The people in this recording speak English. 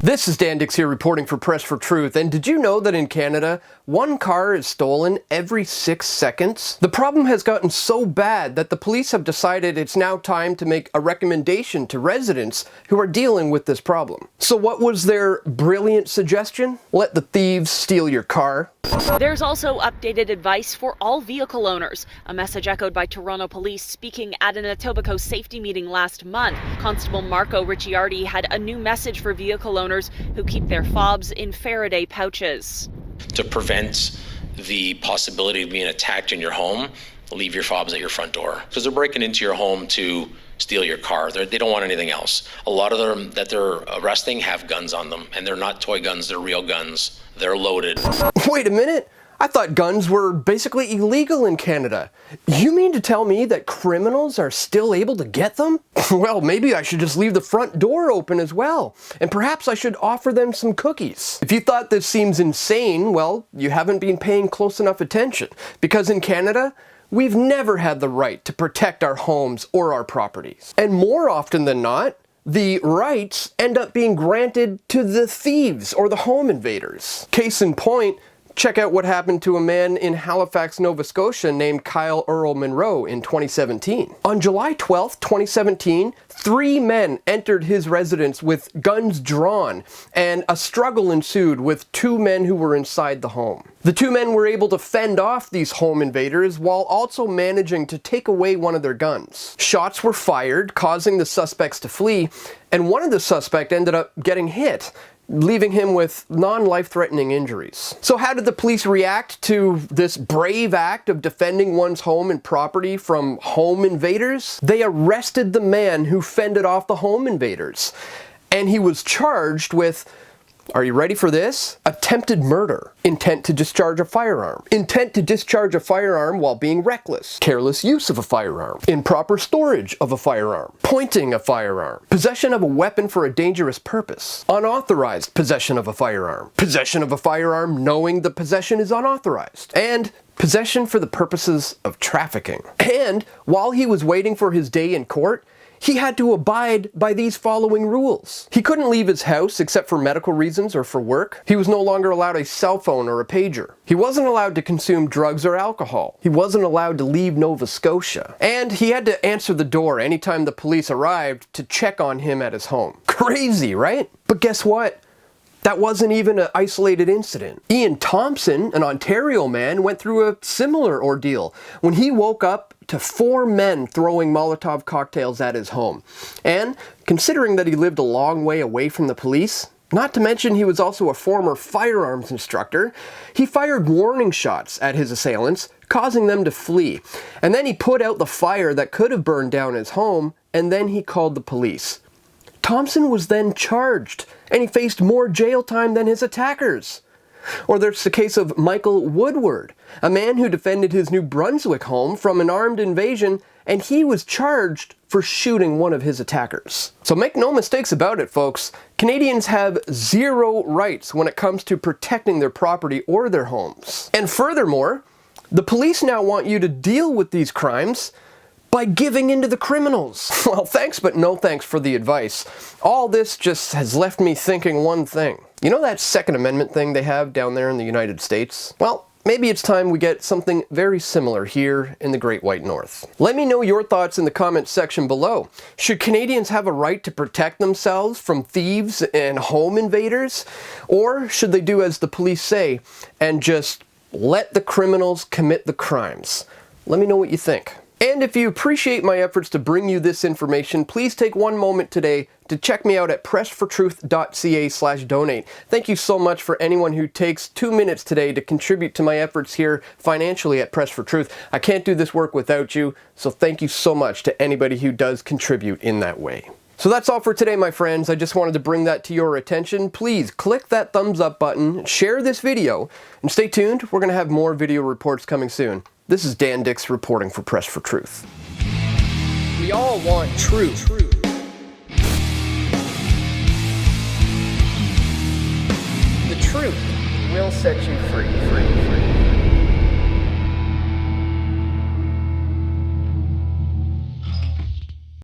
This is Dan Dicks here reporting for Press for Truth, and did you know that in Canada, one car is stolen every 6 seconds? The problem has gotten so bad that the police have decided it's now time to make a recommendation to residents who are dealing with this problem. So what was their brilliant suggestion? Let the thieves steal your car. There's also updated advice for all vehicle owners, a message echoed by Toronto police speaking at an Etobicoke safety meeting last month. Constable Marco Ricciardi had a new message for vehicle owners who keep their fobs in Faraday pouches. To prevent the possibility of being attacked in your home, leave your fobs at your front door, because they're breaking into your home to steal your car. They don't want anything else. A lot of them that they're arresting have guns on them, and they're not toy guns, they're real guns. They're loaded. Wait a minute. I thought guns were basically illegal in Canada. You mean to tell me that criminals are still able to get them? Well, maybe I should just leave the front door open as well. And perhaps I should offer them some cookies. If you thought this seems insane, well, you haven't been paying close enough attention. Because in Canada, we've never had the right to protect our homes or our properties. And more often than not, the rights end up being granted to the thieves or the home invaders. Case in point, check out what happened to a man in Halifax, Nova Scotia named Kyle Earl Monroe in 2017. On July 12th, 2017, 3 men entered his residence with guns drawn, and a struggle ensued with 2 men who were inside the home. The 2 men were able to fend off these home invaders while also managing to take away one of their guns. Shots were fired, causing the suspects to flee, and one of the suspects ended up getting hit, leaving him with non-life-threatening injuries. So how did the police react to this brave act of defending one's home and property from home invaders? They arrested the man who fended off the home invaders, and he was charged with, are you ready for this? Attempted murder, intent to discharge a firearm, intent to discharge a firearm while being reckless, careless use of a firearm, improper storage of a firearm, pointing a firearm, possession of a weapon for a dangerous purpose, unauthorized possession of a firearm knowing the possession is unauthorized, and possession for the purposes of trafficking. And while he was waiting for his day in court, he had to abide by these following rules. He couldn't leave his house except for medical reasons or for work. He was no longer allowed a cell phone or a pager. He wasn't allowed to consume drugs or alcohol. He wasn't allowed to leave Nova Scotia. And he had to answer the door anytime the police arrived to check on him at his home. Crazy, right? But guess what? That wasn't even an isolated incident. Ian Thompson, an Ontario man, went through a similar ordeal when he woke up to 4 men throwing Molotov cocktails at his home. And considering that he lived a long way away from the police, not to mention he was also a former firearms instructor, he fired warning shots at his assailants, causing them to flee. And then he put out the fire that could have burned down his home, and then he called the police. Thompson was then charged, and he faced more jail time than his attackers. Or there's the case of Michael Woodward, a man who defended his New Brunswick home from an armed invasion, and he was charged for shooting one of his attackers. So make no mistakes about it, folks. Canadians have 0 rights when it comes to protecting their property or their homes. And furthermore, the police now want you to deal with these crimes by giving in to the criminals. Well, thanks, but no thanks for the advice. All this just has left me thinking one thing. You know that Second Amendment thing they have down there in the United States? Well, maybe it's time we get something very similar here in the Great White North. Let me know your thoughts in the comments section below. Should Canadians have a right to protect themselves from thieves and home invaders? Or should they do as the police say and just let the criminals commit the crimes? Let me know what you think. And if you appreciate my efforts to bring you this information, please take one moment today to check me out at pressfortruth.ca/donate. Thank you so much for anyone who takes 2 minutes today to contribute to my efforts here financially at Press for Truth. I can't do this work without you, so thank you so much to anybody who does contribute in that way. So that's all for today, my friends. I just wanted to bring that to your attention. Please click that thumbs up button, share this video, and stay tuned. We're going to have more video reports coming soon. This is Dan Dicks reporting for Press for Truth. We all want truth. The truth will set you free.